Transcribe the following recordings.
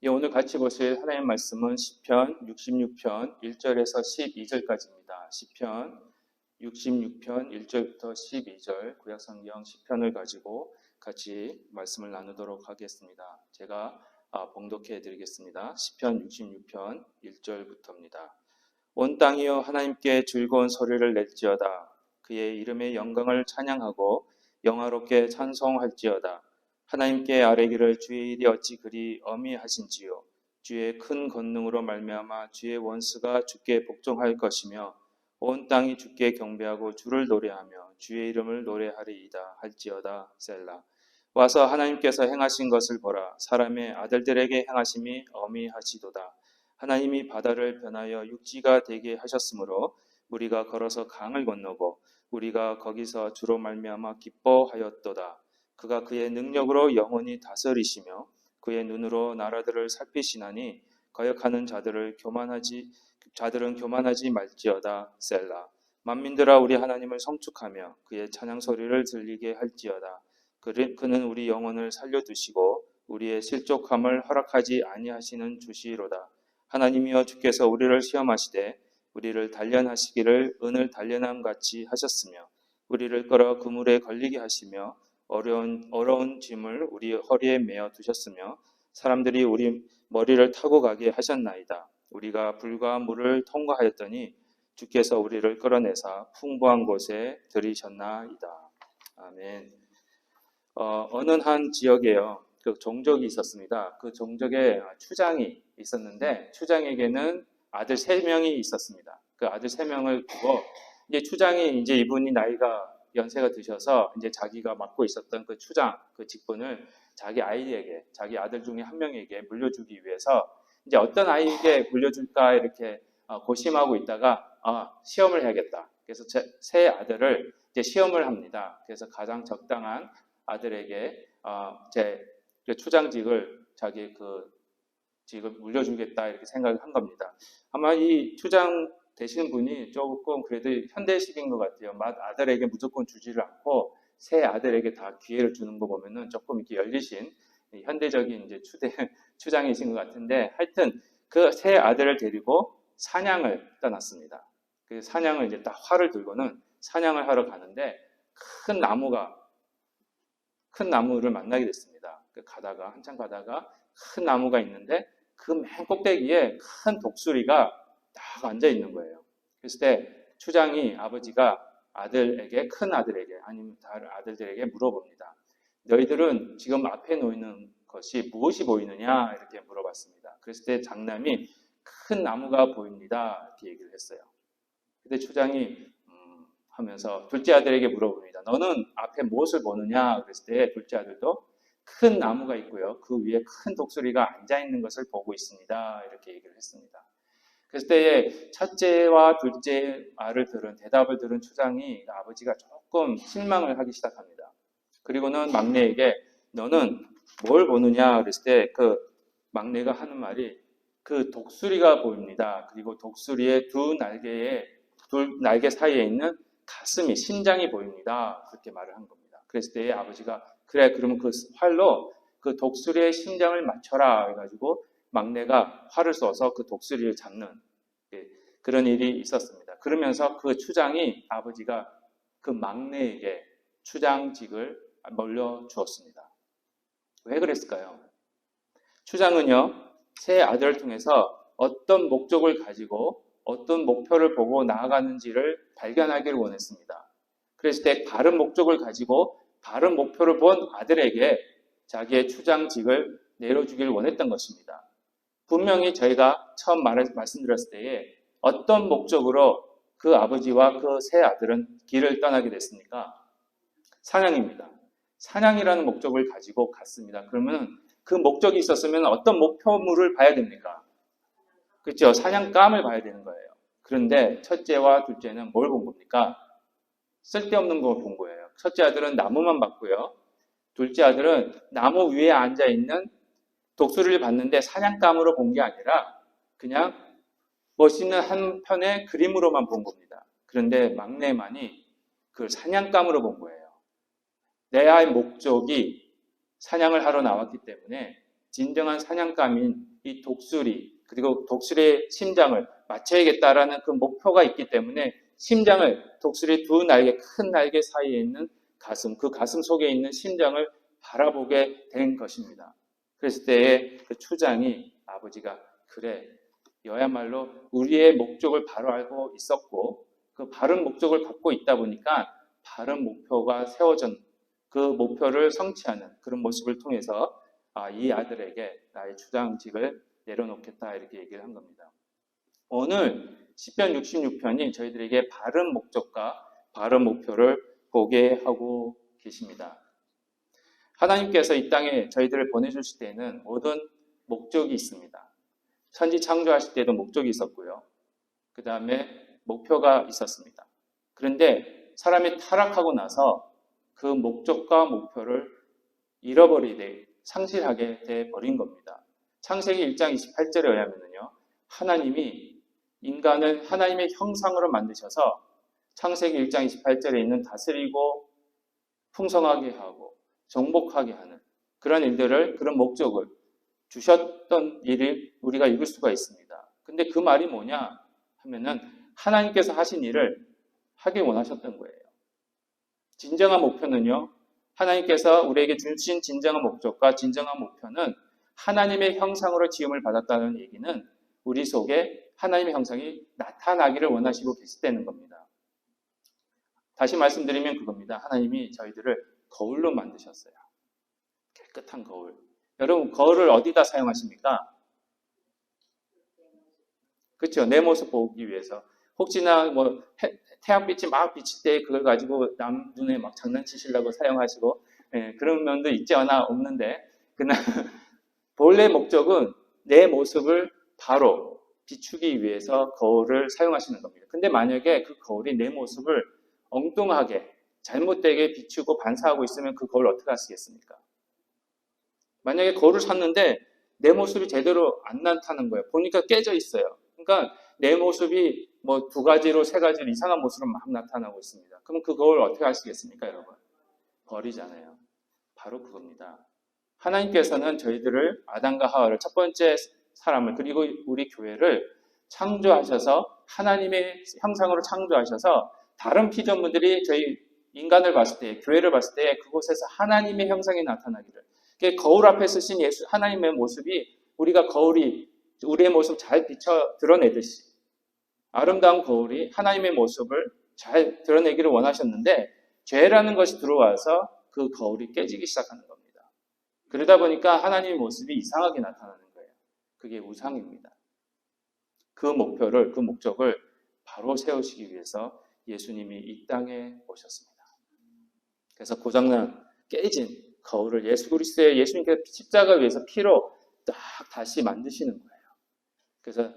오늘 같이 보실 하나님의 말씀은 시편 66편 1절에서 12절까지입니다. 시편 66편 1절부터 12절 구약성경 시편을 가지고 같이 말씀을 나누도록 하겠습니다. 제가 봉독해 드리겠습니다. 시편 66편 1절부터입니다. 온 땅이여 하나님께 즐거운 소리를 낼지어다. 그의 이름의 영광을 찬양하고 영화롭게 찬송할지어다. 하나님께 아뢰기를 주의 일이 어찌 그리 어미하신지요. 주의 큰 권능으로 말미암아 주의 원수가 주께 복종할 것이며 온 땅이 주께 경배하고 주를 노래하며 주의 이름을 노래하리이다 할지어다. 셀라. 와서 하나님께서 행하신 것을 보라. 사람의 아들들에게 행하심이 어미하시도다. 하나님이 바다를 변하여 육지가 되게 하셨으므로 우리가 걸어서 강을 건너고 우리가 거기서 주로 말미암아 기뻐하였도다. 그가 그의 능력으로 영원히 다스리시며 그의 눈으로 나라들을 살피시나니 거역하는 자들은 교만하지 말지어다. 셀라. 만민들아 우리 하나님을 성축하며 그의 찬양 소리를 들리게 할지어다. 그는 우리 영혼을 살려두시고 우리의 실족함을 허락하지 아니하시는 주시로다. 하나님이여 주께서 우리를 시험하시되 우리를 단련하시기를 은을 단련함 같이 하셨으며 우리를 끌어 그물에 걸리게 하시며 어려운 짐을 우리 허리에 메어 두셨으며 사람들이 우리 머리를 타고 가게 하셨나이다. 우리가 불과 물을 통과하였더니 주께서 우리를 끌어내사 풍부한 곳에 들이셨나이다. 아멘. 어느 한 지역에요. 그 종족이 있었습니다. 그 종족에 추장이 있었는데 추장에게는 아들 3명이 있었습니다. 그 아들 3명을 두고 이제 추장이 이제 이분이 나이가 연세가 드셔서 이제 자기가 맡고 있었던 그 추장 그 직분을 자기 아이에게 자기 아들 중에 한 명에게 물려주기 위해서 이제 어떤 아이에게 물려줄까 이렇게 고심하고 있다가 시험을 해야겠다. 그래서 세 아들을 이제 시험을 합니다. 그래서 가장 적당한 아들에게 제 추장직을 자기 그 직을 물려주겠다 이렇게 생각을 한 겁니다. 아마 이 추장 되시는 분이 조금 그래도 현대식인 것 같아요. 아들에게 무조건 주지를 않고 새 아들에게 다 기회를 주는 거 보면은 조금 이렇게 열리신 현대적인 이제 추장이신 것 같은데 하여튼 그 새 아들을 데리고 사냥을 떠났습니다. 그 사냥을 이제 딱 활을 들고는 사냥을 하러 가는데 큰 나무를 만나게 됐습니다. 한참 가다가 큰 나무가 있는데 그 맨 꼭대기에 큰 독수리가 딱 앉아 있는 거예요. 그랬을 때 추장이 아버지가 큰 아들에게 아니면 다른 아들들에게 물어봅니다. 너희들은 지금 앞에 놓이는 것이 무엇이 보이느냐 이렇게 물어봤습니다. 그랬을 때 장남이 큰 나무가 보입니다 이렇게 얘기를 했어요. 그때 추장이 하면서 둘째 아들에게 물어봅니다. 너는 앞에 무엇을 보느냐 그랬을 때 둘째 아들도 큰 나무가 있고요. 그 위에 큰 독수리가 앉아있는 것을 보고 있습니다. 이렇게 얘기를 했습니다. 그랬을 때에 첫째와 둘째 대답을 들은 추장이 아버지가 조금 실망을 하기 시작합니다. 그리고는 막내에게 너는 뭘 보느냐 그랬을 때 그 막내가 하는 말이 그 독수리가 보입니다. 그리고 독수리의 두 날개 사이에 있는 가슴이 심장이 보입니다. 그렇게 말을 한 겁니다. 그랬을 때 아버지가 그래 그러면 그 활로 그 독수리의 심장을 맞춰라 해가지고 막내가 활을 쏘아서 그 독수리를 잡는 그런 일이 있었습니다. 그러면서 그 추장이 아버지가 그 막내에게 추장직을 물려주었습니다. 왜 그랬을까요? 추장은요 새 아들을 통해서 어떤 목적을 가지고 어떤 목표를 보고 나아가는지를 발견하기를 원했습니다. 그랬을 때 바른 목적을 가지고 바른 목표를 본 아들에게 자기의 추장직을 내려주기를 원했던 것입니다. 분명히 저희가 처음 말씀드렸을 때에 어떤 목적으로 그 아버지와 그 새 아들은 길을 떠나게 됐습니까? 사냥입니다. 사냥이라는 목적을 가지고 갔습니다. 그러면 그 목적이 있었으면 어떤 목표물을 봐야 됩니까? 그렇죠. 사냥감을 봐야 되는 거예요. 그런데 첫째와 둘째는 뭘 본 겁니까? 쓸데없는 걸 본 거예요. 첫째 아들은 나무만 봤고요. 둘째 아들은 나무 위에 앉아있는 독수리를 봤는데 사냥감으로 본 게 아니라 그냥 멋있는 한 편의 그림으로만 본 겁니다. 그런데 막내만이 그걸 사냥감으로 본 거예요. 내 아이 목적이 사냥을 하러 나왔기 때문에 진정한 사냥감인 이 독수리, 그리고 독수리의 심장을 맞춰야겠다라는 그 목표가 있기 때문에 심장을, 독수리 두 날개, 큰 날개 사이에 있는 가슴, 그 가슴 속에 있는 심장을 바라보게 된 것입니다. 그랬을 때에 그 추장이 아버지가 그래, 여야말로 우리의 목적을 바로 알고 있었고 그 바른 목적을 갖고 있다 보니까 바른 목표가 세워진 그 목표를 성취하는 그런 모습을 통해서 이 아들에게 나의 추장직을 내려놓겠다 이렇게 얘기를 한 겁니다. 오늘 시편 66편이 저희들에게 바른 목적과 바른 목표를 보게 하고 계십니다. 하나님께서 이 땅에 저희들을 보내주실 때에는 모든 목적이 있습니다. 천지 창조하실 때도 목적이 있었고요. 그 다음에 목표가 있었습니다. 그런데 사람이 타락하고 나서 그 목적과 목표를 잃어버리게, 상실하게 돼 버린 겁니다. 창세기 1장 28절에 의하면요, 하나님이 인간을 하나님의 형상으로 만드셔서 창세기 1장 28절에 있는 다스리고 풍성하게 하고 정복하게 하는 그런 일들을, 그런 목적을 주셨던 일을 우리가 읽을 수가 있습니다. 근데 그 말이 뭐냐 하면은 하나님께서 하신 일을 하길 원하셨던 거예요. 진정한 목표는요, 하나님께서 우리에게 주신 진정한 목적과 진정한 목표는 하나님의 형상으로 지음을 받았다는 얘기는 우리 속에 하나님의 형상이 나타나기를 원하시고 계시다는 겁니다. 다시 말씀드리면 그겁니다. 하나님이 저희들을 거울로 만드셨어요. 깨끗한 거울. 여러분, 거울을 어디다 사용하십니까? 그렇죠. 내 모습 보기 위해서. 혹시나 뭐 태양빛이 막 비칠 때 그걸 가지고 남 눈에 막 장난치시려고 사용하시고, 그런 면도 있지 않아 없는데, 그러나 본래 목적은 내 모습을 바로 비추기 위해서 거울을 사용하시는 겁니다. 근데 만약에 그 거울이 내 모습을 엉뚱하게 잘못되게 비추고 반사하고 있으면 그 거울 어떻게 하시겠습니까? 만약에 거울을 샀는데 내 모습이 제대로 안 나타나는 거예요. 보니까 깨져 있어요. 그러니까 내 모습이 뭐 2가지로 3가지로 이상한 모습으로 막 나타나고 있습니다. 그럼 그 거울을 어떻게 하시겠습니까, 여러분? 버리잖아요. 바로 그겁니다. 하나님께서는 저희들을, 아담과 하와를, 첫 번째 사람을, 그리고 우리 교회를 창조하셔서 하나님의 형상으로 창조하셔서 다른 피조물들이 저희 인간을 봤을 때, 교회를 봤을 때 그곳에서 하나님의 형상이 나타나기를, 거울 앞에 쓰신 예수 하나님의 모습이, 우리가 거울이 우리의 모습 잘 비춰 드러내듯이 아름다운 거울이 하나님의 모습을 잘 드러내기를 원하셨는데 죄라는 것이 들어와서 그 거울이 깨지기 시작하는 겁니다. 그러다 보니까 하나님의 모습이 이상하게 나타나는 거예요. 그게 우상입니다. 그 목표를, 그 목적을 바로 세우시기 위해서 예수님이 이 땅에 오셨습니다. 그래서 고장난 깨진 거울을 예수 그리스도의, 예수님께서 십자가 위에서 피로 딱 다시 만드시는 거예요. 그래서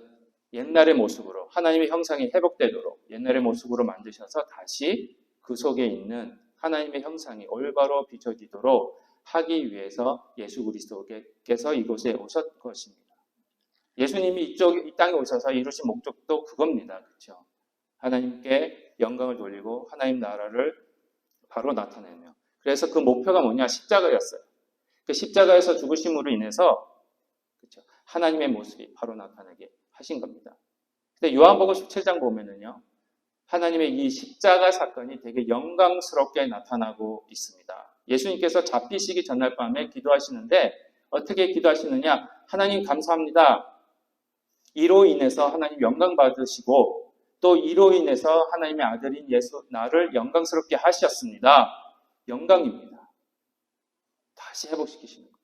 옛날의 모습으로, 하나님의 형상이 회복되도록 옛날의 모습으로 만드셔서 다시 그 속에 있는 하나님의 형상이 올바로 비춰지도록 하기 위해서 예수 그리스도께서 이곳에 오셨 것입니다. 예수님이 이 땅에 오셔서 이루신 목적도 그겁니다. 그렇죠? 하나님께 영광을 돌리고 하나님 나라를 바로 나타내며, 그래서 그 목표가 뭐냐? 십자가였어요. 그 십자가에서 죽으심으로 인해서, 그렇죠, 하나님의 모습이 바로 나타나게 하신 겁니다. 근데 요한복음 17장 보면은요, 하나님의 이 십자가 사건이 되게 영광스럽게 나타나고 있습니다. 예수님께서 잡히시기 전날 밤에 기도하시는데 어떻게 기도하시느냐? 하나님 감사합니다. 이로 인해서 하나님 영광 받으시고 또 이로 인해서 하나님의 아들인 예수 나를 영광스럽게 하셨습니다. 영광입니다. 다시 회복시키시는 거예요.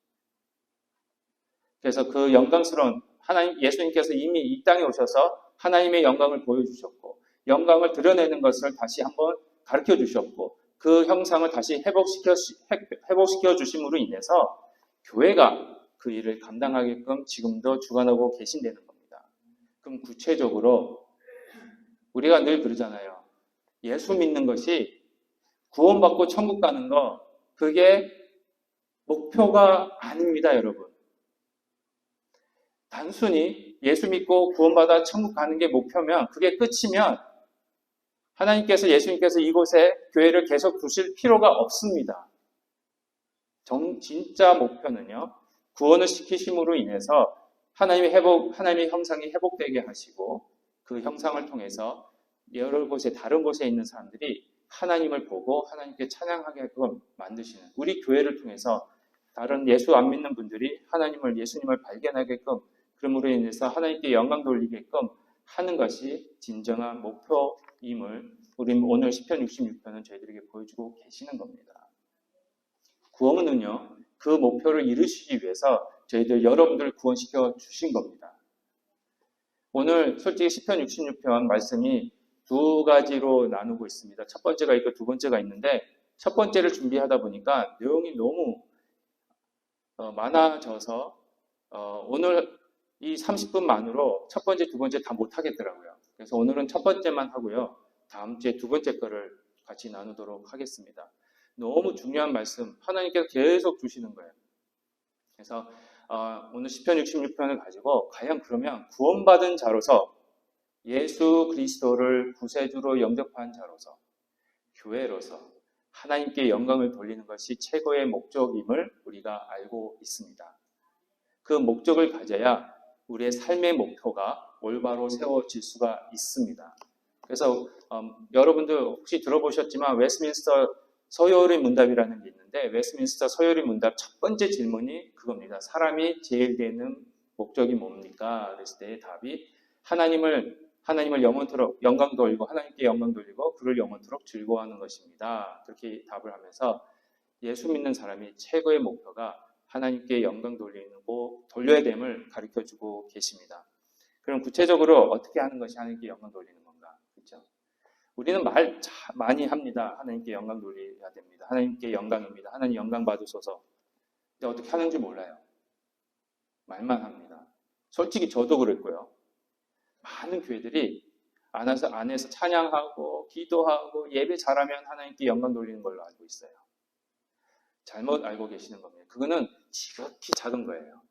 그래서 그 영광스러운 하나님, 예수님께서 이미 이 땅에 오셔서 하나님의 영광을 보여주셨고 영광을 드러내는 것을 다시 한번 가르쳐 주셨고 그 형상을 다시 회복시켜 주심으로 인해서 교회가 그 일을 감당하게끔 지금도 주관하고 계신다는 겁니다. 그럼 구체적으로 우리가 늘 그러잖아요. 예수 믿는 것이 구원받고 천국 가는 거, 그게 목표가 아닙니다, 여러분. 단순히 예수 믿고 구원받아 천국 가는 게 목표면, 그게 끝이면 하나님께서, 예수님께서 이곳에 교회를 계속 두실 필요가 없습니다. 진짜 목표는요, 구원을 시키심으로 인해서 하나님의 형상이 회복되게 하시고 그 형상을 통해서 여러 곳에 다른 곳에 있는 사람들이 하나님을 보고 하나님께 찬양하게끔 만드시는 우리 교회를 통해서 다른 예수 안 믿는 분들이 예수님을 발견하게끔 그러므로 인해서 하나님께 영광 돌리게끔 하는 것이 진정한 목표임을 우리 오늘 시편 66편은 저희들에게 보여주고 계시는 겁니다. 구원은요, 그 목표를 이루시기 위해서 여러분들을 구원시켜 주신 겁니다. 오늘 솔직히 시편 66편 말씀이 두 가지로 나누고 있습니다. 첫 번째가 있고 두 번째가 있는데 첫 번째를 준비하다 보니까 내용이 너무 많아져서 오늘 이 30분만으로 첫 번째, 두 번째 다 못하겠더라고요. 그래서 오늘은 첫 번째만 하고요. 다음 주에 두 번째 거를 같이 나누도록 하겠습니다. 너무 중요한 말씀 하나님께서 계속 주시는 거예요. 그래서 오늘 시편 66편을 가지고 과연 그러면 구원받은 자로서 예수 그리스도를 구세주로 영접한 자로서 교회로서 하나님께 영광을 돌리는 것이 최고의 목적임을 우리가 알고 있습니다. 그 목적을 가져야 우리의 삶의 목표가 올바로 세워질 수가 있습니다. 그래서 여러분들 혹시 들어보셨지만 웨스트민스터 서열의 문답이라는 게 있는데 웨스트민스터 서열의 문답 첫 번째 질문이 그겁니다. 사람이 제일 되는 목적이 뭡니까? 그랬을 때의 답이 하나님을 영원토록 영광 돌리고 하나님께 영광 돌리고 그를 영원토록 즐거워하는 것입니다. 그렇게 답을 하면서 예수 믿는 사람이 최고의 목표가 하나님께 영광 돌려야 됨을 가르쳐주고 계십니다. 그럼 구체적으로 어떻게 하는 것이 하나님께 영광 돌리는 건가? 그렇죠? 우리는 말 많이 합니다. 하나님께 영광 돌려야 됩니다. 하나님께 영광입니다. 하나님 영광 받으소서. 근데 어떻게 하는지 몰라요. 말만 합니다. 솔직히 저도 그랬고요. 많은 교회들이 안에서 찬양하고 기도하고 예배 잘하면 하나님께 영광 돌리는 걸로 알고 있어요. 잘못 알고 계시는 겁니다. 그거는 지극히 작은 거예요.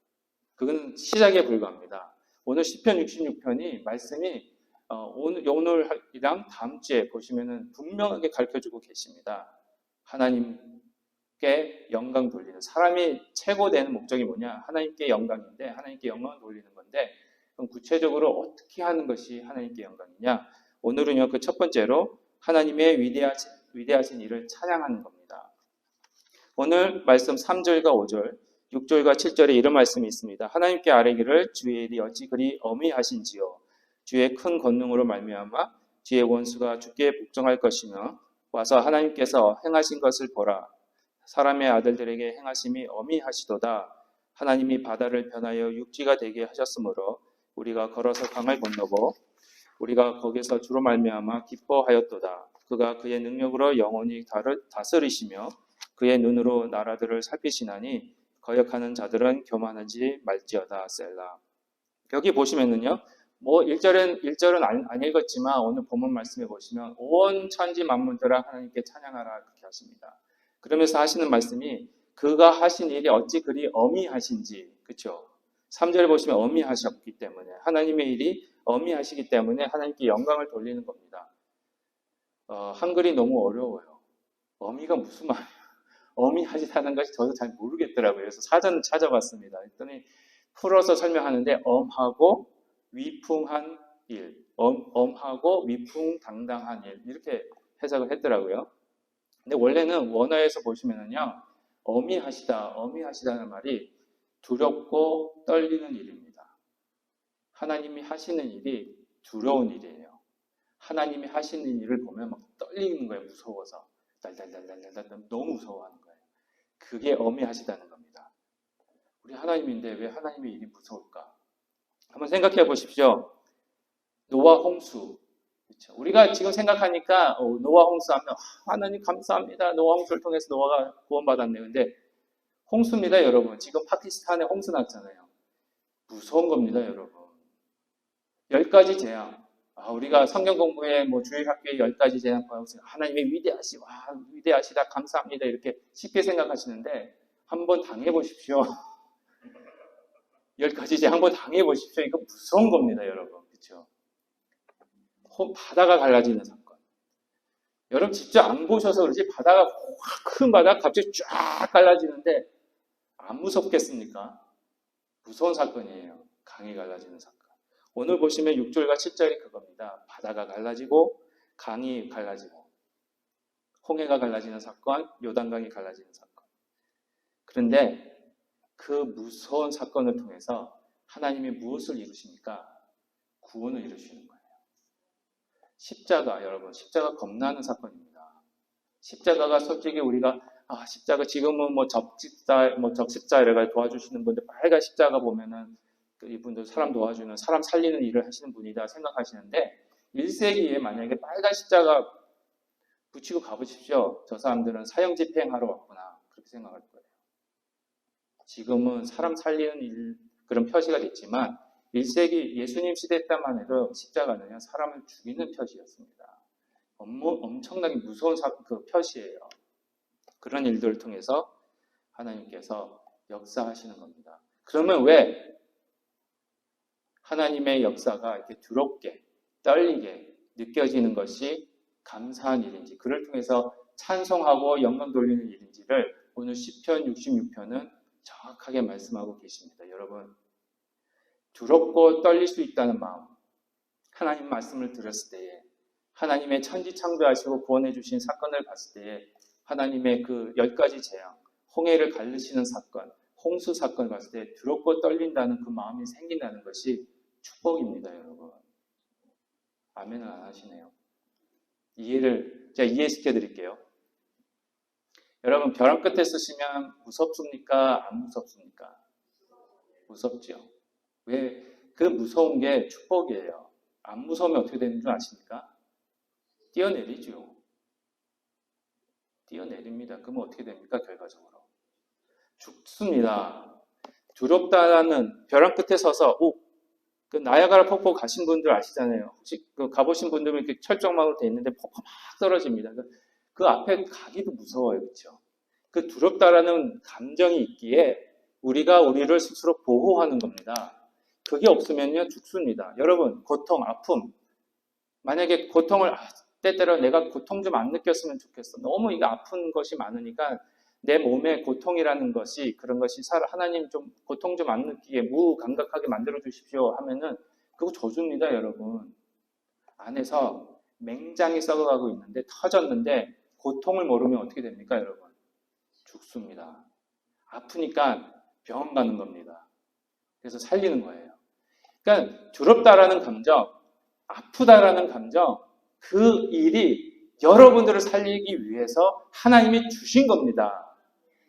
그거는 시작에 불과합니다. 오늘 시편 66편이 말씀이 오늘이랑 다음 주에 보시면은 분명하게 가르쳐주고 계십니다. 하나님께 영광 돌리는 사람이 최고되는 목적이 뭐냐? 하나님께 영광인데 하나님께 영광을 돌리는 건데 그럼 구체적으로 어떻게 하는 것이 하나님께 영광이냐? 오늘은요 그 첫 번째로 하나님의 위대하신 일을 찬양하는 겁니다. 오늘 말씀 3절과 5절, 6절과 7절에 이런 말씀이 있습니다. 하나님께 아뢰기를 주의 일이 어찌 그리 어미하신지요. 주의 큰 권능으로 말미암아 주의 원수가 주께 복종할 것이며 와서 하나님께서 행하신 것을 보라. 사람의 아들들에게 행하심이 어미하시도다. 하나님이 바다를 변하여 육지가 되게 하셨으므로 우리가 걸어서 강을 건너고 우리가 거기서 주로 말미암아 기뻐하였도다. 그가 그의 능력으로 영원히 다스리시며 그의 눈으로 나라들을 살피시나니 거역하는 자들은 교만하지 말지어다. 셀라. 여기 보시면은요. 1절은 안 읽었지만 오늘 본문 말씀에 보시면 온 천지 만물들아 하나님께 찬양하라 그렇게 하십니다. 그러면서 하시는 말씀이 그가 하신 일이 어찌 그리 어미하신지 그렇죠? 3절에 보시면 어미하셨기 때문에 하나님의 일이 어미하시기 때문에 하나님께 영광을 돌리는 겁니다. 한글이 너무 어려워요. 어미가 무슨 말이에요? 어미하시다는 것이 저도 잘 모르겠더라고요. 그래서 사전을 찾아봤습니다. 그랬더니 풀어서 설명하는데 엄하고 위풍한 일, 엄하고 위풍당당한 일 이렇게 해석을 했더라고요. 근데 원래는 원어에서 보시면은요, 어미하시다는 말이 두렵고 떨리는 일입니다. 하나님이 하시는 일이 두려운 일이에요. 하나님이 하시는 일을 보면 막 떨리는 거예요. 무서워서 달달달달달 너무 무서워하는 거예요. 그게 어미하시다는 겁니다. 우리 하나님인데 왜 하나님의 일이 무서울까? 한번 생각해 보십시오. 노아 홍수. 그렇죠? 우리가 지금 생각하니까 노아 홍수하면 하나님 감사합니다. 노아 홍수를 통해서 노아가 구원받았네. 근데 홍수입니다, 여러분. 지금 파키스탄에 홍수 났잖아요. 무서운 겁니다, 여러분. 10가지 재앙. 우리가 성경 공부에 주일학교에 10가지 재앙 하나님의 위대하시다, 감사합니다. 이렇게 쉽게 생각하시는데 한번 당해보십시오. 10가지 재앙 한번 당해보십시오. 이거 무서운 겁니다, 여러분. 그렇죠? 바다가 갈라지는 사건. 여러분 직접 안 보셔서 그렇지 큰 바다가 갑자기 쫙 갈라지는데 안 무섭겠습니까? 무서운 사건이에요. 강이 갈라지는 사건. 오늘 보시면 6절과 7절이 그겁니다. 바다가 갈라지고 강이 갈라지고 홍해가 갈라지는 사건, 요단강이 갈라지는 사건. 그런데 그 무서운 사건을 통해서 하나님이 무엇을 이루십니까? 구원을 이루시는 거예요. 십자가, 여러분, 십자가 겁나는 사건입니다. 십자가가 솔직히 우리가 십자가 지금은 적십자 이래가 도와주시는 분들 빨간 십자가 보면은 이분들 사람 도와주는 사람 살리는 일을 하시는 분이다 생각하시는데 1세기에 만약에 빨간 십자가 붙이고 가보십시오. 저 사람들은 사형 집행하러 왔구나 그렇게 생각할 거예요. 지금은 사람 살리는 일 그런 표시가 됐지만 1세기 예수님 시대 때만 해도 십자가는요 사람을 죽이는 표시였습니다. 엄청나게 무서운 그 표시예요. 그런 일들을 통해서 하나님께서 역사하시는 겁니다. 그러면 왜 하나님의 역사가 이렇게 두렵게 떨리게 느껴지는 것이 감사한 일인지, 그를 통해서 찬송하고 영광 돌리는 일인지를 오늘 시편 66편은 정확하게 말씀하고 계십니다. 여러분, 두렵고 떨릴 수 있다는 마음, 하나님 말씀을 들었을 때에 하나님의 천지 창조하시고 구원해 주신 사건을 봤을 때에 하나님의 그 10가지 재앙, 홍해를 갈르시는 사건, 홍수 사건을 봤을 때 두렵고 떨린다는 그 마음이 생긴다는 것이 축복입니다, 여러분. 아멘을 안 하시네요. 제가 이해시켜 드릴게요. 여러분, 벼랑 끝에 쓰시면 무섭습니까? 안 무섭습니까? 무섭죠. 왜? 그 무서운 게 축복이에요. 안 무서우면 어떻게 되는 줄 아십니까? 뛰어내리죠. 뛰어내립니다. 그러면 어떻게 됩니까? 결과적으로. 죽습니다. 두렵다는 벼랑 끝에 서서 그 나야가라 폭포 가신 분들 아시잖아요. 혹시 그 가보신 분들은 이렇게 철쭉망으로 돼 있는데 폭포 막 떨어집니다. 그 앞에 가기도 무서워요. 그렇죠? 그 두렵다라는 감정이 있기에 우리가 우리를 스스로 보호하는 겁니다. 그게 없으면요 죽습니다. 여러분, 고통, 아픔. 만약에 고통을 때때로 내가 고통 좀 안 느꼈으면 좋겠어. 너무 이거 아픈 것이 많으니까 내 몸에 고통이라는 것이 그런 것이 하나님 좀 고통 좀 안 느끼게 무감각하게 만들어 주십시오 하면은 그거 저주입니다, 여러분. 안에서 맹장이 썩어가고 있는데 터졌는데 고통을 모르면 어떻게 됩니까, 여러분? 죽습니다. 아프니까 병원 가는 겁니다. 그래서 살리는 거예요. 그러니까 두렵다라는 감정, 아프다라는 감정, 그 일이 여러분들을 살리기 위해서 하나님이 주신 겁니다.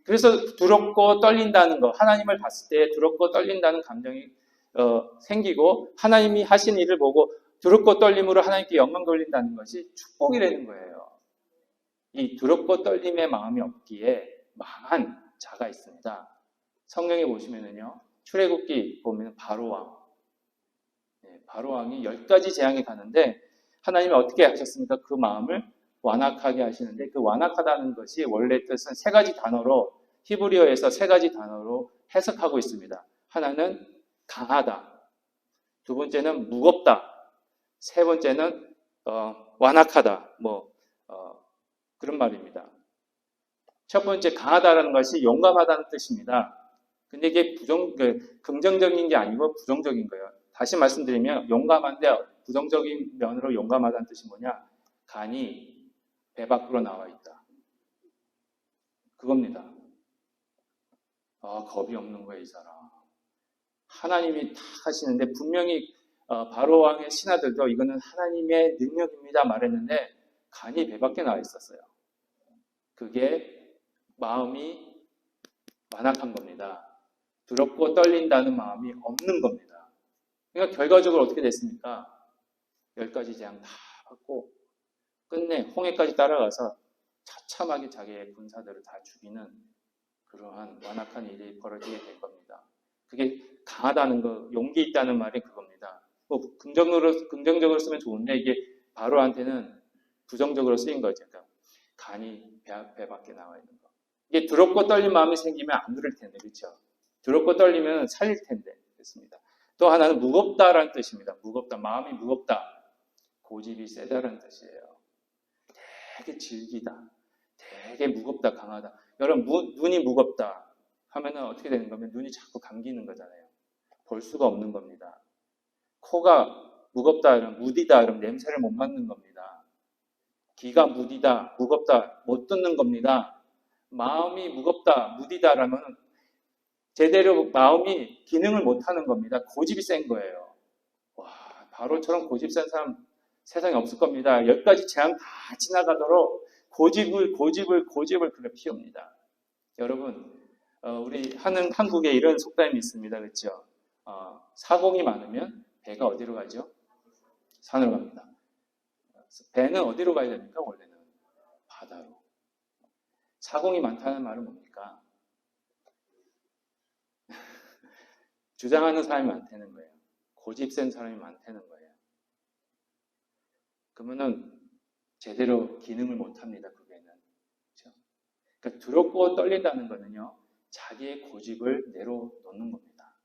그래서 두렵고 떨린다는 거, 하나님을 봤을 때 두렵고 떨린다는 감정이 생기고 하나님이 하신 일을 보고 두렵고 떨림으로 하나님께 영광 돌린다는 것이 축복이라는 거예요. 이 두렵고 떨림의 마음이 없기에 망한 자가 있습니다. 성경에 보시면은요, 출애굽기 보면 바로왕, 바로왕이 10가지 재앙이 가는데 하나님이 어떻게 하셨습니까? 그 마음을 완악하게 하시는데 그 완악하다는 것이 원래 뜻은 3가지 단어로 히브리어에서 3가지 단어로 해석하고 있습니다. 하나는 강하다, 두 번째는 무겁다, 세 번째는 완악하다. 그런 말입니다. 첫 번째 강하다라는 것이 용감하다는 뜻입니다. 근데 이게 긍정적인 게 아니고 부정적인 거예요. 다시 말씀드리면 용감한데 부정적인 면으로 용감하다는 뜻이 뭐냐? 간이 배 밖으로 나와 있다. 그겁니다. 겁이 없는 거예요, 이 사람. 하나님이 다 하시는데 분명히 바로왕의 신하들도 이거는 하나님의 능력입니다 말했는데 간이 배 밖에 나와 있었어요. 그게 마음이 완악한 겁니다. 두렵고 떨린다는 마음이 없는 겁니다. 그러니까 결과적으로 어떻게 됐습니까? 10가지 재앙 다 받고 끝내 홍해까지 따라가서 처참하게 자기의 군사들을 다 죽이는 그러한 완악한 일이 벌어지게 된 겁니다. 그게 강하다는 거, 용기 있다는 말이 그겁니다. 긍정적으로 쓰면 좋은데 이게 바로한테는 부정적으로 쓰인 거죠. 그러니까 간이 배 밖에 나와 있는 거. 이게 두렵고 떨린 마음이 생기면 안 그럴 텐데, 그렇죠? 두렵고 떨리면 살릴 텐데, 그렇습니다. 또 하나는 무겁다라는 뜻입니다. 무겁다, 마음이 무겁다. 고집이 세다라는 뜻이에요. 되게 질기다, 되게 무겁다, 강하다. 여러분 눈이 무겁다 하면은 어떻게 되는 거면 눈이 자꾸 감기는 거잖아요. 볼 수가 없는 겁니다. 코가 무겁다, 그러면 무디다, 그러면 냄새를 못 맡는 겁니다. 귀가 무디다, 무겁다, 못 듣는 겁니다. 마음이 무겁다, 무디다라면 제대로 마음이 기능을 못 하는 겁니다. 고집이 센 거예요. 와, 바로처럼 고집 센 사람 세상에 없을 겁니다. 여기까지 재앙 다 지나가도록 고집을 그래 피웁니다. 여러분, 우리 한국에 이런 속담이 있습니다. 그렇죠? 사공이 많으면 배가 어디로 가죠? 산으로 갑니다. 배는 어디로 가야 됩니까? 원래는 바다로. 사공이 많다는 말은 뭡니까? 주장하는 사람이 많다는 거예요. 고집 센 사람이 많다는 거예요. 그러면은 제대로 기능을 못 합니다. 그게는. 그렇죠? 그러니까 두렵고 떨린다는 거는요. 자기의 고집을 내려놓는 겁니다.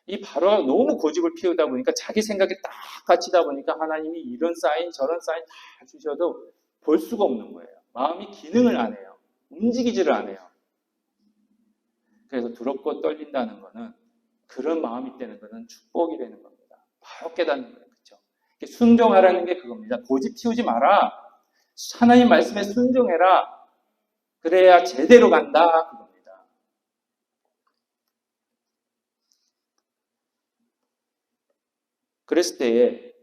이 바로가 너무 고집을 피우다 보니까 자기 생각에 딱 갇히다 보니까 하나님이 이런 사인 저런 사인 다 주셔도 볼 수가 없는 거예요. 마음이 기능을 안 해요. 움직이지를 않아요. 그래서 두렵고 떨린다는 거는 그런 마음이 되는 거는 축복이 되는 겁니다. 바로 깨닫는 거예요. 그렇죠? 순종하라는 게 그겁니다. 고집 피우지 마라. 하나님 말씀에 순종해라. 그래야 제대로 간다. 그겁니다. 그랬을 때에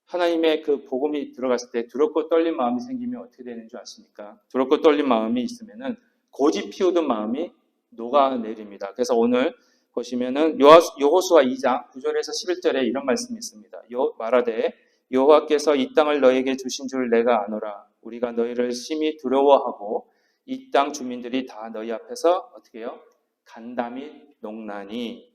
하나님의 그 복음이 들어갔을 때 두렵고 떨린 마음이 생기면 어떻게 되는 줄 아십니까? 두렵고 떨린 마음이 있으면은 고집 피우던 마음이 녹아내립니다. 그래서 오늘 보시면은 여호수아 2장 9절에서 11절에 이런 말씀이 있습니다. 말하되 여호와께서 이 땅을 너에게 주신 줄 내가 아노라. 우리가 너희를 심히 두려워하고 이 땅 주민들이 다 너희 앞에서 어떻게 해요? 간담이 녹나니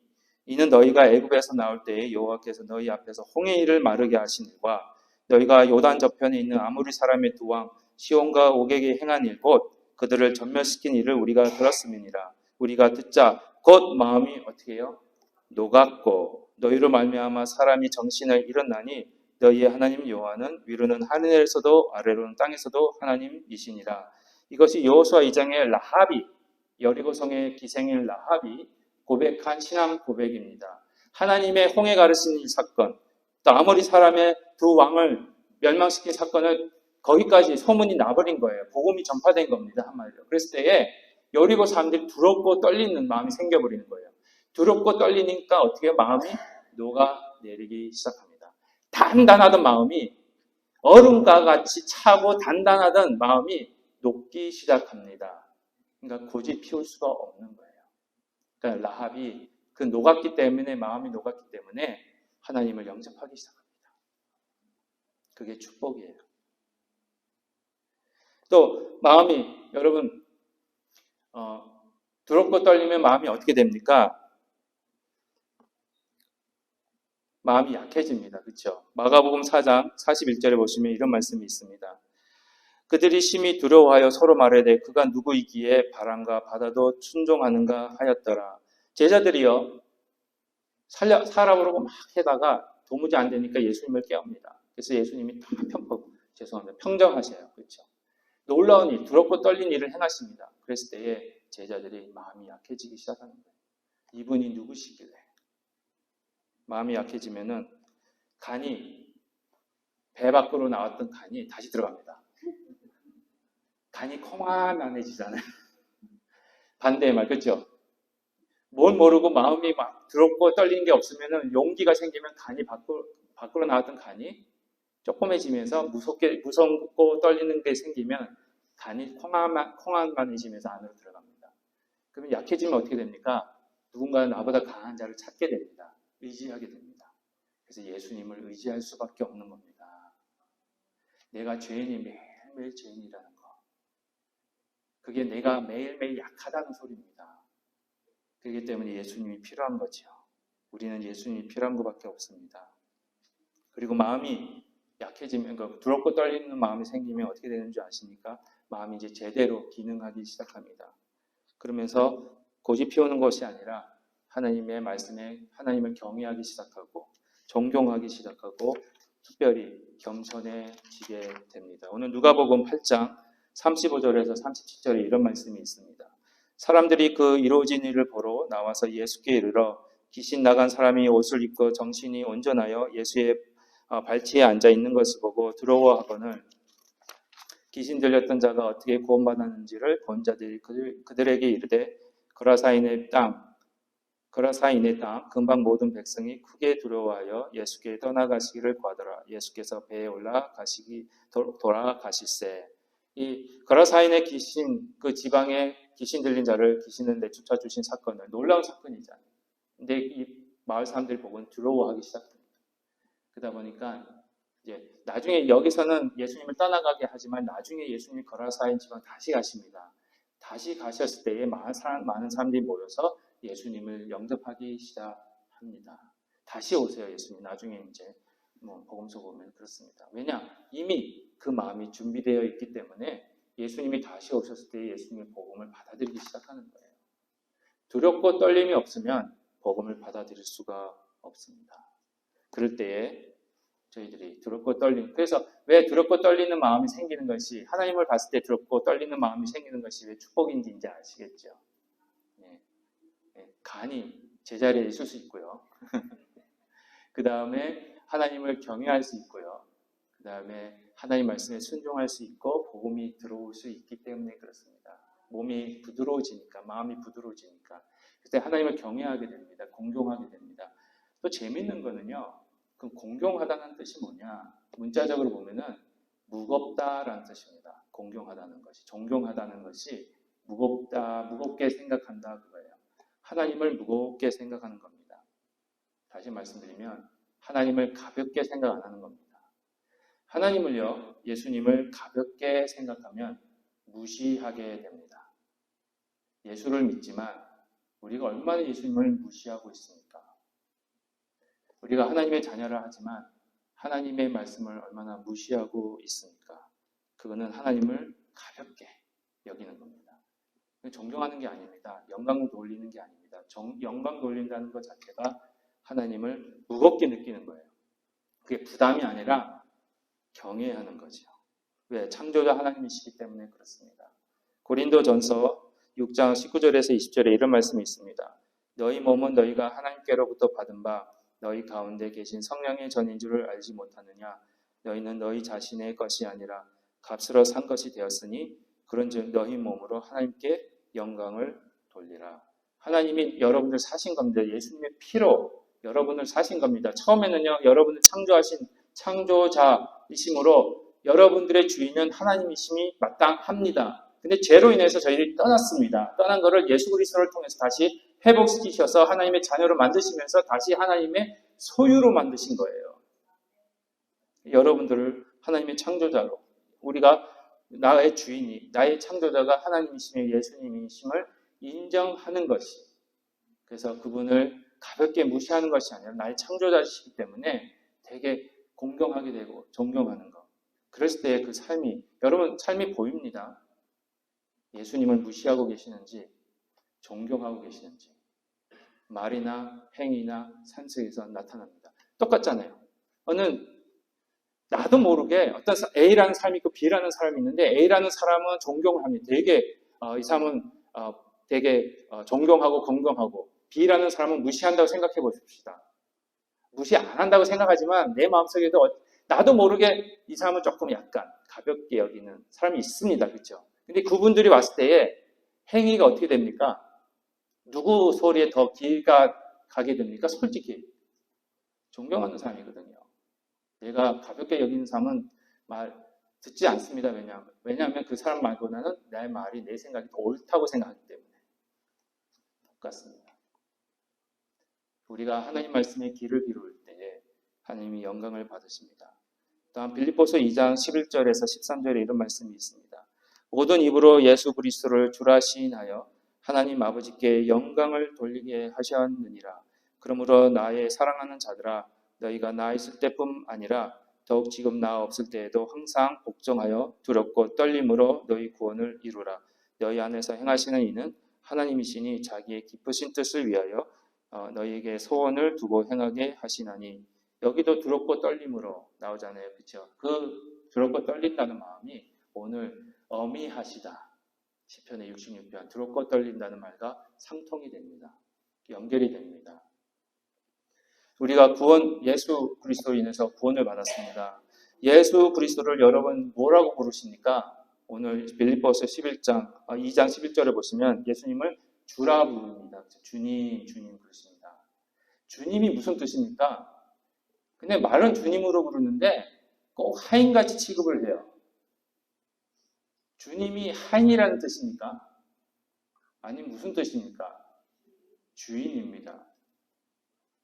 이는 너희가 애굽에서 나올 때에 여호와께서 너희 앞에서 홍해일을 마르게 하신 일과 너희가 요단 저편에 있는 아모리 사람의 두 왕 시온과 오게게 행한 일 곧 그들을 전멸시킨 일을 우리가 들었음이니라. 우리가 듣자 곧 마음이 어떻게 해요? 녹았고 너희로 말미암아 사람이 정신을 잃었나니 너희의 하나님 여호와는 위로는 하늘에서도 아래로는 땅에서도 하나님이시니라. 이것이 여호수아 2장의 라합이 여리고성의 기생인 라합이 고백한 신앙 고백입니다. 하나님의 홍해 가르치는 이 사건, 또 아모리 사람의 두 왕을 멸망시킨 사건을 거기까지 소문이 나버린 거예요. 복음이 전파된 겁니다. 한마디로. 그랬을 때에 여리고 사람들이 두렵고 떨리는 마음이 생겨버리는 거예요. 두렵고 떨리니까 어떻게 마음이 녹아내리기 시작합니다. 단단하던 마음이 얼음과 같이 차고 단단하던 마음이 녹기 시작합니다. 그러니까 고집 피울 수가 없는 거예요. 그러니까 라합이 그 녹았기 때문에 마음이 녹았기 때문에 하나님을 영접하기 시작합니다. 그게 축복이에요. 또 마음이 여러분 두렵고 떨리면 마음이 어떻게 됩니까? 마음이 약해집니다. 그렇죠? 마가복음 4장 41절에 보시면 이런 말씀이 있습니다. 그들이 심히 두려워하여 서로 말하되 그가 누구이기에 바람과 바다도 순종하는가 하였더라. 제자들이요 살아보려고 막 해다가 도무지 안 되니까 예수님을 깨웁니다. 그래서 예수님이 다 평정하셔요. 그렇죠? 놀라운 일, 두렵고 떨린 일을 행하십니다. 그랬을 때에 제자들이 마음이 약해지기 시작하는 거예요. 이분이 누구시길래? 마음이 약해지면은 간이 배 밖으로 나왔던 간이 다시 들어갑니다. 간이 콩하면해지잖아요. 반대의 말, 그렇죠? 뭘 모르고 마음이 막 두렵고 떨리는 게 없으면은 용기가 생기면 간이 밖으로 나왔던 간이 조그매지면서 무섭고 떨리는 게 생기면 간이 콩한만해지면서 안으로 들어갑니다. 그러면 약해지면 어떻게 됩니까? 누군가 나보다 강한 자를 찾게 됩니다. 의지하게 됩니다. 그래서 예수님을 의지할 수밖에 없는 겁니다. 내가 죄인이 매일매일 죄인이라는 거. 그게 내가 매일매일 약하다는 소리입니다. 그렇기 때문에 예수님이 필요한 거죠. 우리는 예수님이 필요한 것밖에 없습니다. 그리고 마음이 약해지면, 두렵고 떨리는 마음이 생기면 어떻게 되는 줄 아십니까? 마음이 이제 제대로 기능하기 시작합니다. 그러면서 고집 피우는 것이 아니라 하나님의 말씀에 하나님을 경외하기 시작하고 존경하기 시작하고 특별히 겸손해지게 됩니다. 오늘 누가복음 8장 35절에서 37절에 이런 말씀이 있습니다. 사람들이 그 이루어진 일을 보러 나와서 예수께 이르러 귀신 나간 사람이 옷을 입고 정신이 온전하여 예수의 발치에 앉아 있는 것을 보고 두려워하거늘 귀신 들렸던 자가 어떻게 구원받았는지를 본 자들이 그들에게 이르되 거라사인의 땅 금방 모든 백성이 크게 두려워하여 예수께 떠나가시기를 구하더라. 예수께서 배에 돌아가실세. 이 거라사인의 귀신, 그 지방에 귀신 들린 자를 귀신을 내쫓아 주신 사건은 놀라운 사건이잖아요. 근데 이 마을 사람들이 보고는 두려워하기 시작합니다. 그러다 보니까 이제 나중에 여기서는 예수님을 떠나가게 하지만 나중에 예수님이 거라사인 지방 다시 가십니다. 다시 가셨을 때에 많은 사람들이 모여서 예수님을 영접하기 시작합니다. 다시 오세요, 예수님. 나중에 이제 복음서 보면 그렇습니다. 왜냐? 이미 그 마음이 준비되어 있기 때문에 예수님이 다시 오셨을 때 예수님의 복음을 받아들이기 시작하는 거예요. 두렵고 떨림이 없으면 복음을 받아들일 수가 없습니다. 그럴 때에 저희들이 두렵고 떨림. 그래서 왜 두렵고 떨리는 마음이 생기는 것이 하나님을 봤을 때 두렵고 떨리는 마음이 생기는 것이 왜 축복인지 이제 아시겠죠? 간이 제자리에 있을 수 있고요. 그 다음에 하나님을 경외할 수 있고요. 그 다음에 하나님 말씀에 순종할 수 있고 복음이 들어올 수 있기 때문에 그렇습니다. 몸이 부드러워지니까, 마음이 부드러워지니까 그때 하나님을 경외하게 됩니다. 공경하게 됩니다. 또 재밌는 거는요. 그럼 공경하다는 뜻이 뭐냐? 문자적으로 보면은 무겁다라는 뜻입니다. 공경하다는 것이, 존경하다는 것이 무겁다, 무겁게 생각한다 그거예요. 하나님을 무겁게 생각하는 겁니다. 다시 말씀드리면 하나님을 가볍게 생각 안 하는 겁니다. 하나님을요, 예수님을 가볍게 생각하면 무시하게 됩니다. 예수를 믿지만 우리가 얼마나 예수님을 무시하고 있습니까? 우리가 하나님의 자녀를 하지만 하나님의 말씀을 얼마나 무시하고 있습니까? 그거는 하나님을 가볍게 여기는 겁니다. 존경하는 게 아닙니다. 영광 돌리는 게 아닙니다. 영광 돌린다는 것 자체가 하나님을 무겁게 느끼는 거예요. 그게 부담이 아니라 경외하는 거죠. 왜? 창조자 하나님이시기 때문에 그렇습니다. 고린도전서 6장 19절에서 20절에 이런 말씀이 있습니다. 너희 몸은 너희가 하나님께로부터 받은 바 너희 가운데 계신 성령의 전인 줄을 알지 못하느냐? 너희는 너희 자신의 것이 아니라 값으로 산 것이 되었으니 그런즉 너희 몸으로 하나님께 영광을 돌리라. 하나님이 여러분들 사신 겁니다. 예수님의 피로 여러분을 사신 겁니다. 처음에는요, 여러분을 창조하신 창조자이심으로 여러분들의 주인은 하나님이심이 마땅합니다. 근데 죄로 인해서 저희들이 떠났습니다. 떠난 것을 예수 그리스도를 통해서 다시 회복시키셔서 하나님의 자녀로 만드시면서 다시 하나님의 소유로 만드신 거예요. 여러분들을 하나님의 창조자로, 우리가 나의 주인이, 나의 창조자가 하나님이시며 예수님이심을 인정하는 것이, 그래서 그분을 가볍게 무시하는 것이 아니라 나의 창조자이시기 때문에 되게 공경하게 되고 존경하는 것. 그랬을 때 그 삶이, 여러분 삶이 보입니다. 예수님을 무시하고 계시는지 존경하고 계시는지 말이나 행위나 산속에서 나타납니다. 똑같잖아요. 나도 모르게 어떤 A라는 사람이 있고 B라는 사람이 있는데 A라는 사람은 존경을 합니다. 되게 이 사람은 되게 존경하고 건강하고 B라는 사람은 무시한다고 생각해 보십시다. 무시 안 한다고 생각하지만 내 마음속에도 나도 모르게 이 사람은 조금 약간 가볍게 여기는 사람이 있습니다. 그렇죠? 근데 그분들이 왔을 때에 행위가 어떻게 됩니까? 누구 소리에 더 귀가 가게 됩니까? 솔직히 존경하는 사람이거든요. 내가 가볍게 여기는 사람은 말 듣지 않습니다. 왜냐하면 그 사람 말보다는 내 말이, 내 생각이 더 옳다고 생각하기 때문에. 똑같습니다. 우리가 하나님 말씀에 귀를 기울일 때 하나님이 영광을 받으십니다. 다음 빌립보서 2장 11절에서 13절에 이런 말씀이 있습니다. 모든 입으로 예수 그리스도를 주라 시인하여 하나님 아버지께 영광을 돌리게 하셨느니라. 그러므로 나의 사랑하는 자들아, 너희가 나 있을 때뿐 아니라 더욱 지금 나 없을 때에도 항상 복종하여 두렵고 떨림으로 너희 구원을 이루라. 너희 안에서 행하시는 이는 하나님이시니 자기의 기쁘신 뜻을 위하여 너희에게 소원을 두고 행하게 하시나니. 여기도 두렵고 떨림으로 나오잖아요. 그렇죠? 그 두렵고 떨린다는 마음이 오늘 어미하시다. 시편의 66편 두렵고 떨린다는 말과 상통이 됩니다. 연결이 됩니다. 우리가 예수 그리스도로 인해서 구원을 받았습니다. 예수 그리스도를 여러분 뭐라고 부르십니까? 오늘 빌립보서 2장 11절을 보시면 예수님을 주라 부릅니다. 주님, 주님 부르십니다. 주님이 무슨 뜻입니까? 근데 말은 주님으로 부르는데 꼭 하인같이 취급을 해요. 주님이 하인이라는 뜻입니까? 아니 무슨 뜻입니까? 주인입니다.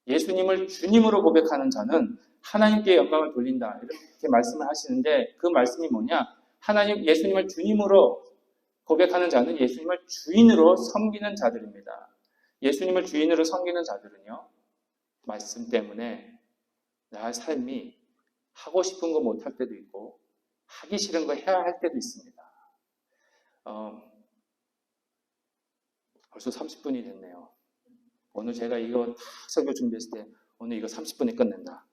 예수님을 주님으로 고백하는 자는 하나님께 영광을 돌린다. 이렇게 말씀을 하시는데 그 말씀이 뭐냐? 예수님을 주님으로 고백하는 자는 예수님을 주인으로 섬기는 자들입니다. 예수님을 주인으로 섬기는 자들은요, 말씀 때문에 나의 삶이 하고 싶은 거 못할 때도 있고, 하기 싫은 거 해야 할 때도 있습니다. 벌써 30분이 됐네요. 오늘 제가 이거 다 설교 준비했을 때, 오늘 이거 30분에 끝낸다.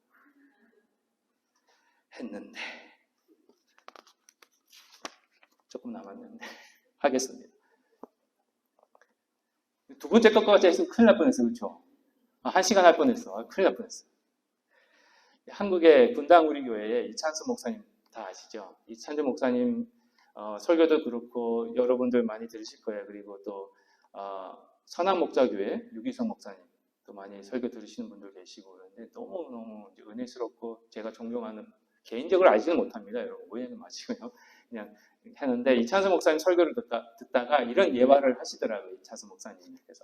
했는데, 조금 남았는데, 하겠습니다. 두 번째 것까지 했으면 큰일 날 뻔했어요. 그렇죠? 1시간 할 뻔했어. 큰일 날 뻔했어. 한국의 분당 우리 교회에 이찬수 목사님 다 아시죠? 이찬수 목사님 설교도 그렇고 여러분들 많이 들으실 거예요. 그리고 또 선악목자교회 유기성 목사님 또 많이 설교 들으시는 분들 계시고 그런데 너무너무 은혜스럽고 제가 존경하는, 개인적으로 알지는 못합니다. 여러분 오해는 마시고요. 그냥 했는데 이찬수 목사님 설교를 듣다가 이런 예화를 하시더라고요. 이찬수 목사님이. 그래서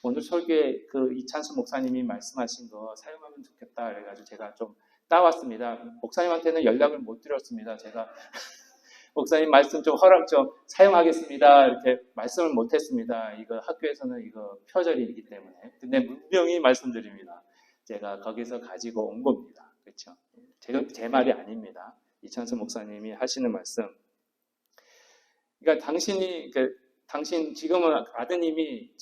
오늘 설교에 그 이찬수 목사님이 말씀하신 거 사용하면 좋겠다. 그래가지고 제가 좀 따왔습니다. 목사님한테는 연락을 못 드렸습니다. 제가 목사님 말씀 좀 허락 좀 사용하겠습니다. 이렇게 말씀을 못했습니다. 이거 학교에서는 이거 표절이기 때문에. 근데 분명히 말씀드립니다. 제가 거기서 가지고 온 겁니다. 그렇죠? 제 말이 아닙니다. 이찬수 목사님이 하시는 말씀. 그러니까 당신 지금은 아드님이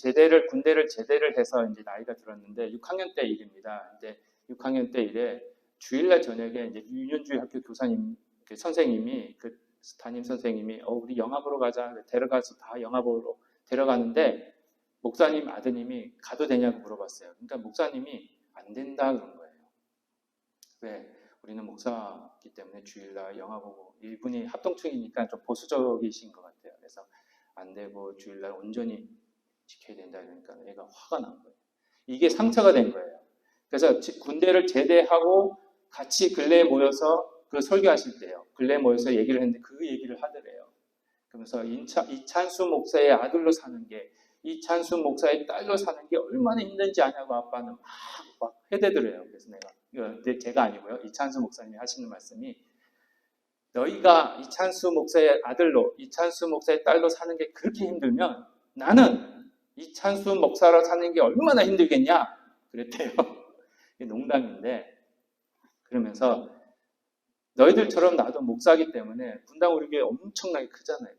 군대를 제대를 해서 이제 나이가 들었는데 6학년 때 일입니다. 근데 6학년 때 일에 주일날 저녁에 이제 윤현주의 학교 교사님 선생님이 담임 선생님이 우리 영화 보러 가자 데려가서 다 영화 보러 데려가는데 목사님 아드님이 가도 되냐고 물어봤어요. 그러니까 목사님이 안 된다 그런 거예요. 왜? 우리는 목사이기 때문에 주일날 영화 보고 이분이 합동충이니까 좀 보수적이신 것 같아요. 그래서 안 되고 주일날 온전히 지켜야 된다 그러니까 얘가 화가 난 거예요. 이게 상처가 된 거예요. 그래서 군대를 제대하고 같이 근래에 모여서 그 설교하실 때요. 근래에 모여서 얘기를 했는데 그 얘기를 하더래요. 그러면서 이찬수 목사의 아들로 사는 게, 이찬수 목사의 딸로 사는 게 얼마나 힘든지 아냐고 아빠는 막 해대더래요. 그래서 제가 아니고요. 이찬수 목사님이 하시는 말씀이, 너희가 이찬수 목사의 아들로, 이찬수 목사의 딸로 사는 게 그렇게 힘들면 나는 이찬수 목사로 사는 게 얼마나 힘들겠냐? 그랬대요. 이게 농담인데, 그러면서 너희들처럼 나도 목사이기 때문에 분당 우리 교회 엄청나게 크잖아요.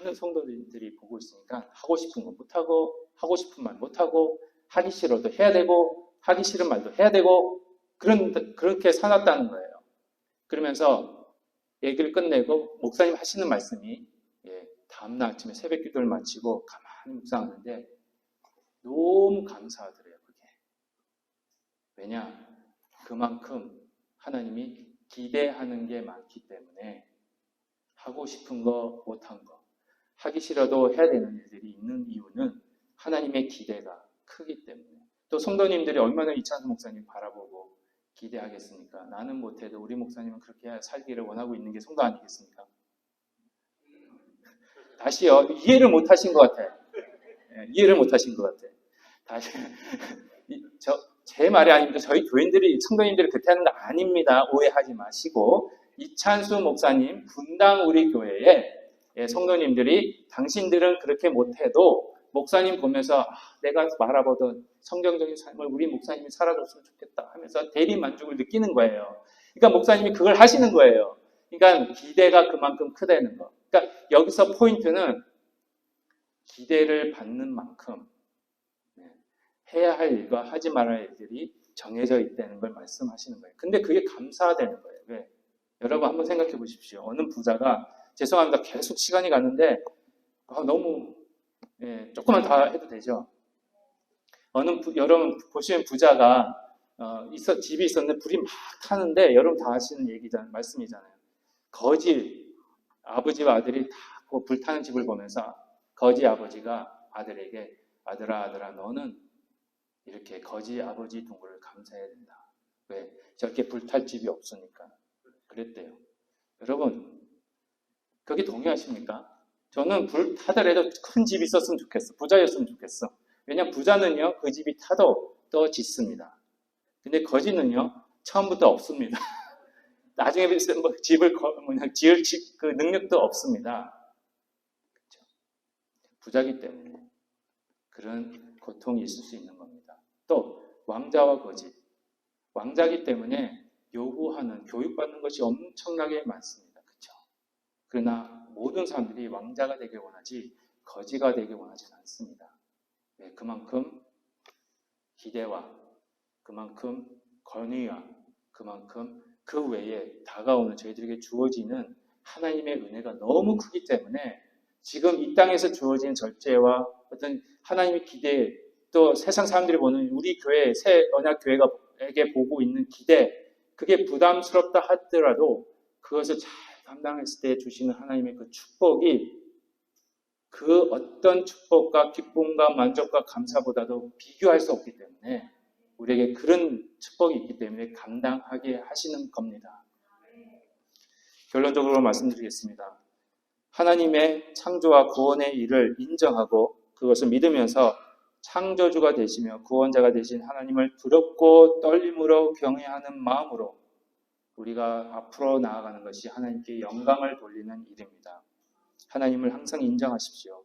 많은 성도들이 보고 있으니까 하고 싶은 거 못하고, 하고 싶은 말 못하고, 하기 싫어도 해야 되고, 하기 싫은 말도 해야 되고, 그렇게 살았다는 거예요. 그러면서 얘기를 끝내고 목사님 하시는 말씀이, 다음날 아침에 새벽 기도를 마치고 가만히 묵상하는데 너무 감사하더래요. 그게. 왜냐? 그만큼 하나님이 기대하는 게 많기 때문에 하고 싶은 거 못한 거, 하기 싫어도 해야 되는 일들이 있는 이유는 하나님의 기대가 크기 때문에. 또 성도님들이 얼마나 이찬수 목사님 바라보고 기대하겠습니까? 나는 못해도 우리 목사님은 그렇게 살기를 원하고 있는 게 성도 아니겠습니까? 다시요. 이해를 못하신 것 같아요. 이해를 못하신 것 같아요. 다시 제 말이 아닙니다. 저희 교인들이, 성도님들이 그렇게 하는 거 아닙니다. 오해하지 마시고, 이찬수 목사님 분당 우리 교회에 성도님들이 당신들은 그렇게 못해도 목사님 보면서 내가 바라보던 성경적인 삶을 우리 목사님이 살아줬으면 좋겠다 하면서 대리 만족을 느끼는 거예요. 그러니까 목사님이 그걸 하시는 거예요. 그러니까 기대가 그만큼 크다는 거. 그러니까 여기서 포인트는 기대를 받는 만큼 해야 할 일과 하지 말아야 할 일들이 정해져 있다는 걸 말씀하시는 거예요. 근데 그게 감사되는 거예요. 왜? 여러분 한번 생각해 보십시오. 어느 부자가, 죄송합니다. 계속 시간이 갔는데 너무 조금만 더 해도 되죠. 여러분 보시면 부자가 집이 있었는데 불이 막 타는데 여러분 다 아시는 말씀이잖아요. 거지 아버지와 아들이 다 그 불타는 집을 보면서 거지 아버지가 아들에게 아들아 너는 이렇게 거지 아버지 둥을 감사해야 된다. 왜? 저렇게 불탈 집이 없으니까. 그랬대요. 여러분 거기 동의하십니까? 저는 불 타더라도 큰 집이 있었으면 좋겠어. 부자였으면 좋겠어. 왜냐하면 부자는요 그 집이 타도 또 짓습니다. 근데 거지는요 처음부터 없습니다. 나중에 뭐 집을 지을 그 능력도 없습니다. 그렇죠? 부자기 때문에 그런 고통이 있을 수 있는 겁니다. 또 왕자와 거지, 왕자기 때문에 요구하는 교육받는 것이 엄청나게 많습니다. 그렇죠? 그러나 모든 사람들이 왕자가 되길 원하지 거지가 되길 원하지는 않습니다. 네, 그만큼 기대와 그만큼 권위와 그만큼 그 외에 다가오는 저희들에게 주어지는 하나님의 은혜가 너무 크기 때문에 지금 이 땅에서 주어진 절제와 어떤 하나님의 기대, 또 세상 사람들이 보는 우리 교회, 새 언약교회에게 보고 있는 기대, 그게 부담스럽다 하더라도 그것을 잘 감당했을 때 주시는 하나님의 그 축복이 그 어떤 축복과 기쁨과 만족과 감사보다도 비교할 수 없기 때문에 우리에게 그런 축복이 있기 때문에 감당하게 하시는 겁니다. 결론적으로 말씀드리겠습니다. 하나님의 창조와 구원의 일을 인정하고 그것을 믿으면서 창조주가 되시며 구원자가 되신 하나님을 두렵고 떨림으로 경외하는 마음으로 우리가 앞으로 나아가는 것이 하나님께 영광을 돌리는 일입니다. 하나님을 항상 인정하십시오.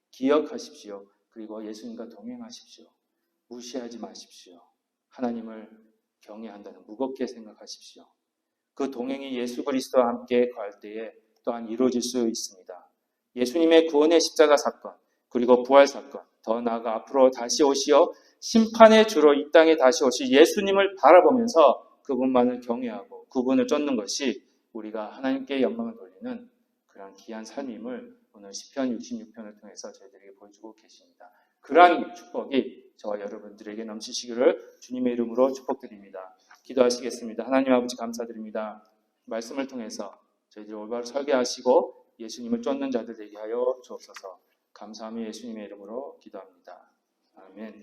기억하십시오. 그리고 예수님과 동행하십시오. 무시하지 마십시오. 하나님을 경외한다는 무겁게 생각하십시오. 그 동행이 예수 그리스도와 함께 갈 때에 또한 이루어질 수 있습니다. 예수님의 구원의 십자가 사건, 그리고 부활 사건, 더 나아가 앞으로 다시 오시어 심판의 주로 이 땅에 다시 오시 예수님을 바라보면서 그분만을 경외하고 그분을 쫓는 것이 우리가 하나님께 영광을 돌리는 그런 귀한 삶임을 오늘 시편 66편을 통해서 저희들에게 보여주고 계십니다. 그러한 축복이 저와 여러분들에게 넘치시기를 주님의 이름으로 축복드립니다. 기도하시겠습니다. 하나님 아버지 감사드립니다. 말씀을 통해서 저희들이 올바로 설계하시고 예수님을 쫓는 자들 되게 하여 주옵소서. 감사하며 예수님의 이름으로 기도합니다. 아멘.